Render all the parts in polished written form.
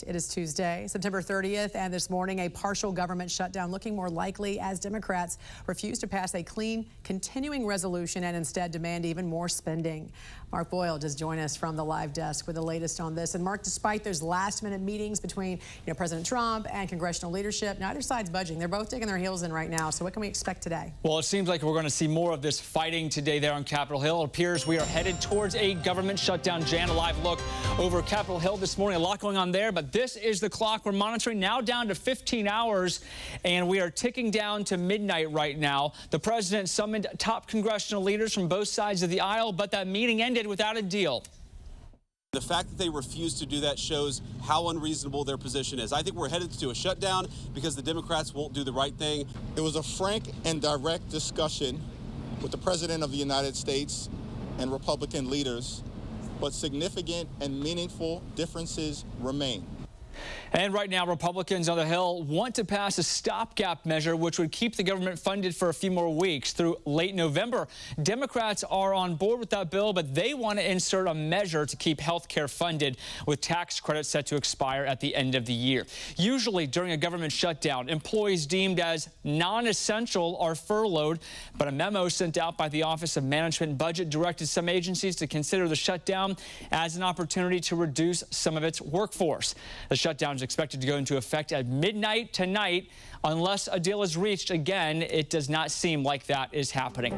It is Tuesday, September 30th, and this morning a partial government shutdown looking more likely as Democrats refuse to pass a clean, continuing resolution and instead demand even more spending. Mark Boyle does join us from the live desk with the latest on this. And Mark, despite those last-minute meetings between President Trump and congressional leadership, neither side's budging. They're both digging their heels in right now. So what can we expect today? Well, it seems like we're going to see more of this fighting today there on Capitol Hill. It appears we are headed towards a government shutdown. Jan, a live look over Capitol Hill this morning. A lot going on there, but this is the clock we're monitoring, now down to 15 hours, and we are ticking down to midnight right now. The president summoned top congressional leaders from both sides of the aisle, but that meeting ended without a deal. The fact that they refuse to do that shows how unreasonable their position is. I think we're headed to a shutdown because the Democrats won't do the right thing. It was a frank and direct discussion with the President of the United States and Republican leaders, but significant and meaningful differences remain. And right now, Republicans on the Hill want to pass a stopgap measure which would keep the government funded for a few more weeks through late November. Democrats are on board with that bill, but they want to insert a measure to keep health care funded with tax credits set to expire at the end of the year. Usually during a government shutdown, employees deemed as non-essential are furloughed, but a memo sent out by the Office of Management and Budget directed some agencies to consider the shutdown as an opportunity to reduce some of its workforce. The shutdown is expected to go into effect at midnight tonight. Unless a deal is reached again, it does not seem like that is happening.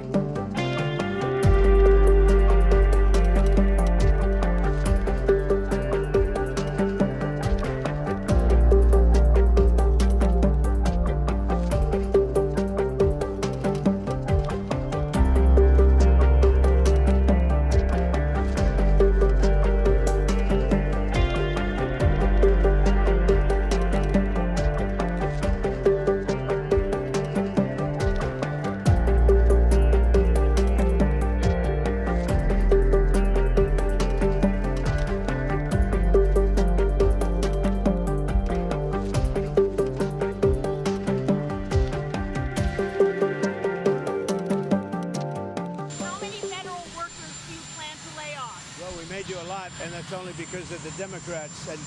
And that's only because of the Democrats. And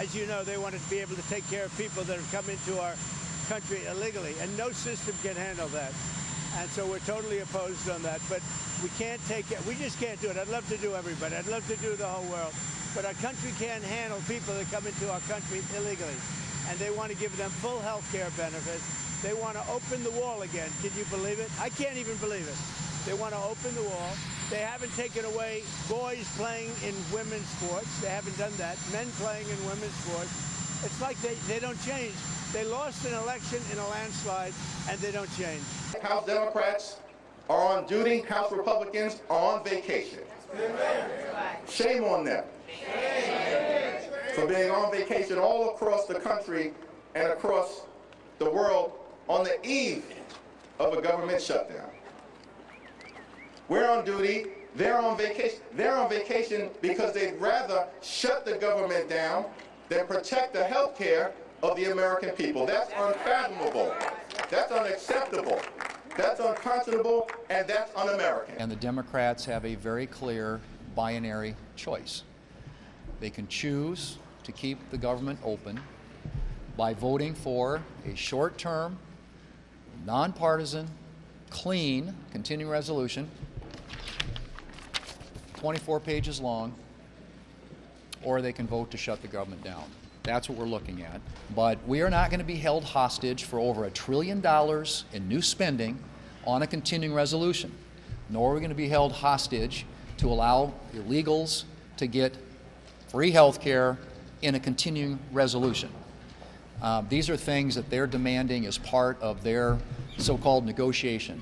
as you know, they want to be able to take care of people that have come into our country illegally, and no system can handle that. And so we're totally opposed on that. But we can't take it. We just can't do it. I'd love to do everybody. I'd love to do the whole world. But our country can't handle people that come into our country illegally. And they want to give them full health care benefits. They want to open the wall again. Can you believe it? I can't even believe it. They want to open the wall. They haven't taken away boys playing in women's sports. They haven't done that. Men playing in women's sports. It's like they don't change. They lost an election in a landslide, and they don't change. House Democrats are on duty. House Republicans are on vacation. Shame on them for being on vacation all across the country and across the world on the eve of a government shutdown. We're on duty, they're on vacation. They're on vacation because they'd rather shut the government down than protect the health care of the American people. That's unfathomable. That's unacceptable. That's unconscionable, and that's un-American. And the Democrats have a very clear binary choice. They can choose to keep the government open by voting for a short-term, nonpartisan, clean, continuing resolution, 24 pages long, or they can vote to shut the government down. That's what we're looking at. But we are not going to be held hostage for over $1 trillion in new spending on a continuing resolution, nor are we going to be held hostage to allow illegals to get free health care in a continuing resolution. These are things that they're demanding as part of their so-called negotiation.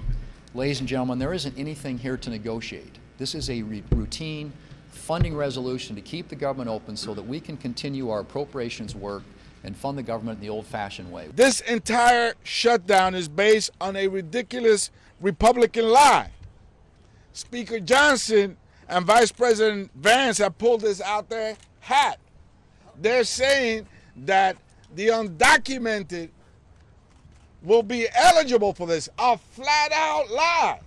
Ladies and gentlemen, there isn't anything here to negotiate. This is a routine funding resolution to keep the government open so that we can continue our appropriations work and fund the government in the old-fashioned way. This entire shutdown is based on a ridiculous Republican lie. Speaker Johnson and Vice President Vance have pulled this out their hat. They're saying that the undocumented will be eligible for this. A flat-out lie.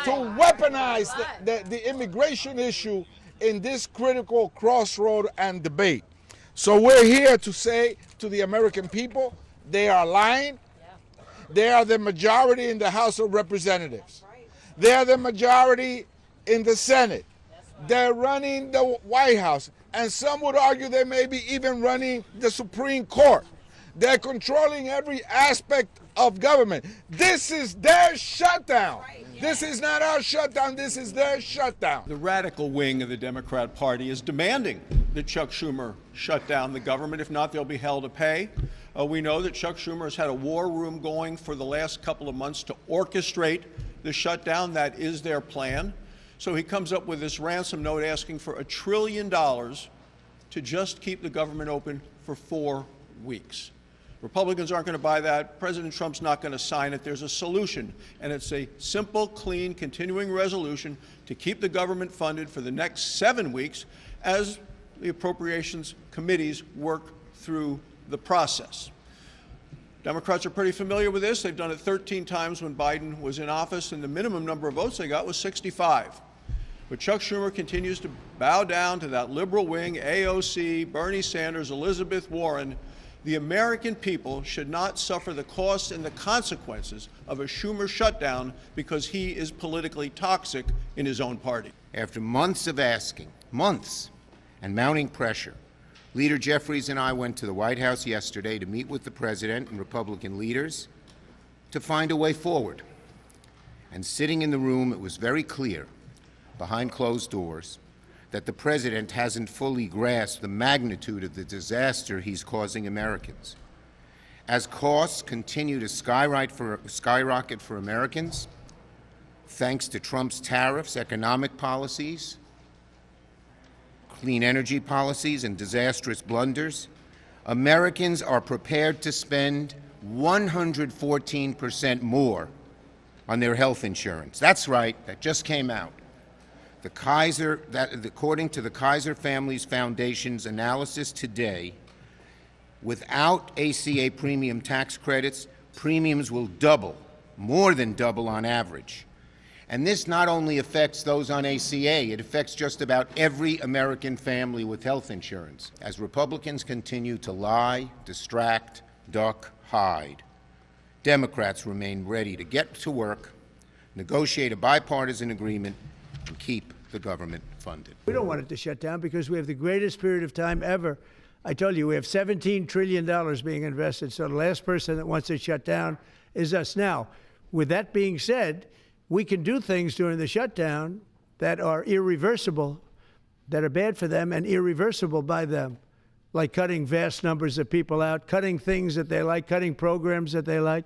To weaponize the immigration issue in this critical crossroad and debate. So we're here to say to the American people, they are lying. They are the majority in the House of Representatives. They are the majority in the Senate. They're running the White House. And some would argue they may be even running the Supreme Court. They're controlling every aspect of government. This is their shutdown. This is not our shutdown. This is their shutdown. The radical wing of the Democrat Party is demanding that Chuck Schumer shut down the government. If not, they'll be held to pay. We know that Chuck Schumer has had a war room going for the last couple of months to orchestrate the shutdown. That is their plan. So he comes up with this ransom note asking for $1 trillion to just keep the government open for 4 weeks. Republicans aren't going to buy that. President Trump's not going to sign it. There's a solution, and it's a simple, clean, continuing resolution to keep the government funded for the next 7 weeks as the appropriations committees work through the process. Democrats are pretty familiar with this. They've done it 13 times when Biden was in office, and the minimum number of votes they got was 65. But Chuck Schumer continues to bow down to that liberal wing, AOC, Bernie Sanders, Elizabeth Warren. The American people should not suffer the costs and the consequences of a Schumer shutdown because he is politically toxic in his own party. After months of asking, months, and mounting pressure, Leader Jeffries and I went to the White House yesterday to meet with the President and Republican leaders to find a way forward. And sitting in the room, it was very clear, behind closed doors, that the President hasn't fully grasped the magnitude of the disaster he's causing Americans. As costs continue to skyrocket for Americans, thanks to Trump's tariffs, economic policies, clean energy policies, and disastrous blunders, Americans are prepared to spend 114% more on their health insurance. That's right, that just came out. According to the Kaiser Family Foundation's analysis today, without ACA premium tax credits, premiums will double, more than double on average. And this not only affects those on ACA, it affects just about every American family with health insurance. As Republicans continue to lie, distract, duck, hide, Democrats remain ready to get to work, negotiate a bipartisan agreement, and keep the government funded. We don't want it to shut down because we have the greatest period of time ever. I told you, we have $17 trillion being invested, so the last person that wants it shut down is us. Now, with that being said, we can do things during the shutdown that are irreversible, that are bad for them and irreversible by them, like cutting vast numbers of people out, cutting things that they like, cutting programs that they like.